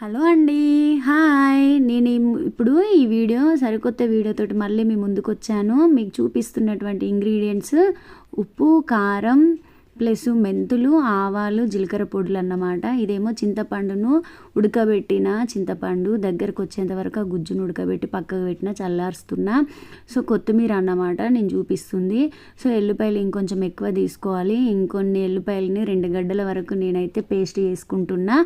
Hello అండి. Hi. నేను ఇప్పుడు ఈ వీడియో సరికొత్త వీడియోతోటి మళ్ళీ మీ ముందుకొచ్చాను. మీకు చూపిస్తున్నటువంటి ఇంగ్రీడియంట్స్ ఉప్పు, కారం ప్లస్ మెంతులు, ఆవాలు, జీలకర్ర పొడులు అన్నమాట. ఇదేమో చింతపండును ఉడకబెట్టిన చింతపండు దగ్గరకు వచ్చేంత వరకు ఆ గుజ్జును ఉడకబెట్టి పక్కకు పెట్టిన చల్లారుస్తున్నా. సో కొత్తిమీర అన్నమాట నేను చూపిస్తుంది. సో ఎల్లిపాయలు ఇంకొంచెం ఎక్కువ తీసుకోవాలి. ఇంకొన్ని ఎల్లిపాయలని 2 గడ్డల వరకు నేనైతే పేస్ట్ చేసుకుంటున్నా.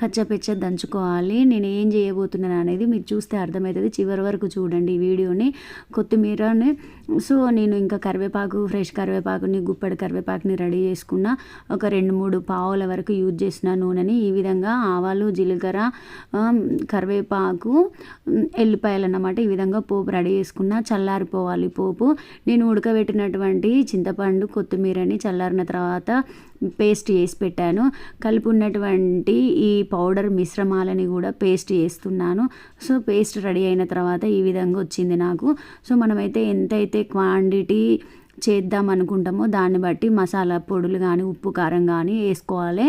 కచ్చపెచ్చ దంచుకోవాలి. నేను ఏం చేయబోతున్నాను అనేది మీరు చూస్తే అర్థమవుతుంది. చివరి వరకు చూడండి ఈ వీడియోని. కొత్తిమీరని సో నేను ఇంకా కరివేపాకు, ఫ్రెష్ కరివేపాకుని, గుప్పెడు కరివేపాకుని రెడీ చేసుకున్న. ఒక 2-3 పావుల వరకు యూజ్ చేసిన నూనెని ఈ విధంగా ఆవాలు, జీలకర్ర, కరివేపాకు, ఎల్లిపాయలు అన్నమాట ఈ విధంగా పోపు రెడీ చేసుకున్న. చల్లారిపోవాలి పోపు. నేను ఉడకబెట్టినటువంటి చింతపండు, కొత్తిమీరని చల్లారిన తర్వాత పేస్ట్ చేసి పెట్టాను. కలిపి ఉన్నటువంటి ఈ పౌడర్ మిశ్రమాలని కూడా పేస్ట్ చేస్తున్నాను. సో పేస్ట్ రెడీ అయిన తర్వాత ఈ విధంగా వచ్చింది నాకు. సో మనమైతే ఎంతైతే క్వాంటిటీ చేద్దాం అనుకుంటామో దాన్ని బట్టి మసాలా పొడులు కానీ, ఉప్పు, కారం కానీ వేసుకోవాలి.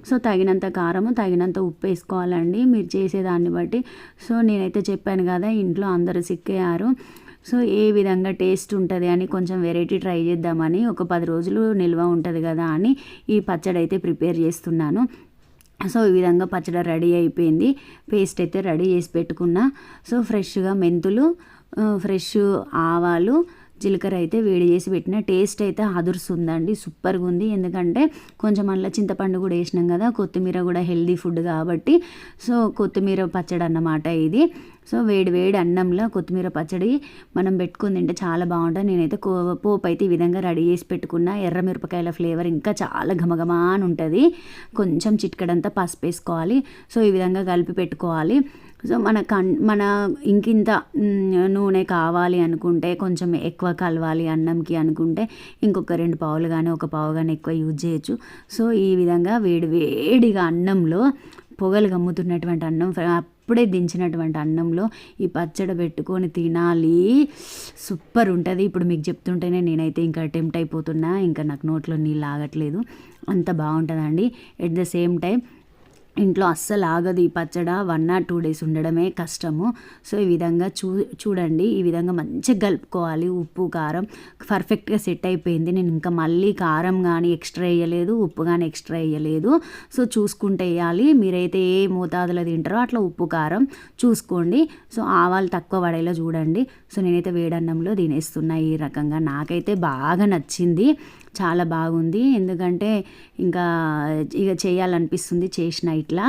సో తగినంత కారము, తగినంత ఉప్పు వేసుకోవాలండి మీరు చేసేదాన్ని బట్టి. సో నేనైతే చెప్పాను కదా, ఇంట్లో అందరూ సిక్కయ్యారు. సో ఏ విధంగా టేస్ట్ ఉంటుంది అని కొంచెం వెరైటీ ట్రై చేద్దామని, ఒక 10 రోజులు నిల్వ ఉంటుంది కదా అని ఈ పచ్చడి అయితే ప్రిపేర్ చేస్తున్నాను. సో ఈ విధంగా పచ్చడి రెడీ అయిపోయింది. పేస్ట్ అయితే రెడీ చేసి పెట్టుకున్నా. సో ఫ్రెష్గా మెంతులు, ఫ్రెష్ ఆవాలు, జీలకర్ర అయితే వేడి చేసి పెట్టిన. టేస్ట్ అయితే అదురుస్తుందండి, సూపర్గా ఉంది. ఎందుకంటే కొంచెం అల్ల చింతపండు కూడా వేసినాం కదా, కొత్తిమీర కూడా హెల్దీ ఫుడ్ కాబట్టి. సో కొత్తిమీర పచ్చడి అన్నమాట ఇది. సో వేడి వేడి అన్నంలో కొత్తిమీర పచ్చడి మనం పెట్టుకుని తింటే చాలా బాగుంటుంది. నేనైతే పోపు అయితే ఈ విధంగా రెడీ చేసి పెట్టుకున్న. ఎర్రమిరపకాయల ఫ్లేవర్ ఇంకా చాలా ఘమఘమా అని ఉంటుంది. కొంచెం చిటికెడంతా పసుపు వేసుకోవాలి. సో ఈ విధంగా కలిపి పెట్టుకోవాలి. సో మన ఇంకింత నూనె కావాలి అనుకుంటే, కొంచెం ఎక్కువ కలవాలి అన్నంకి అనుకుంటే ఇంకొక 2 పావులు కానీ, 1 పావు కానీ ఎక్కువ యూజ్ చేయొచ్చు. సో ఈ విధంగా వేడి వేడిగా అన్నంలో, పొగలు గమ్ముతున్నటువంటి అన్నం, అప్పుడే దించినటువంటి అన్నంలో ఈ పచ్చడి పెట్టుకొని తినాలి. సూపర్ ఉంటుంది. ఇప్పుడు మీకు చెప్తుంటేనే నేనైతే ఇంకా టెంప్ట్ అయిపోతున్నా. ఇంకా నాకు నోట్లో నీళ్ళు ఆగట్లేదు. అంత బాగుంటుందండి. ఎట్ ద సేమ్ టైం ఇంట్లో అస్సలు ఆగదు ఈ పచ్చడి. 1 or 2 days ఉండడమే కష్టము. సో ఈ విధంగా చూడండి. ఈ విధంగా మంచిగా కలుపుకోవాలి. ఉప్పు, కారం పర్ఫెక్ట్గా సెట్ అయిపోయింది. నేను ఇంకా మళ్ళీ కారం కానీ ఎక్స్ట్రా వేయలేదు, ఉప్పు కానీ ఎక్స్ట్రా వేయలేదు. సో చూసుకుంటే వేయాలి. మీరైతే ఏ మోతాదులో తింటారో అట్లా ఉప్పు, కారం చూసుకోండి. సో ఆవాలు తక్కువ పడేలా చూడండి. సో నేనైతే వేడన్నంలో తినేస్తున్నా. ఈ రకంగా నాకైతే బాగా నచ్చింది, చాలా బాగుంది. ఎందుకంటే ఇంకా ఇక చేయాలనిపిస్తుంది, చేసిన ఇట్లా.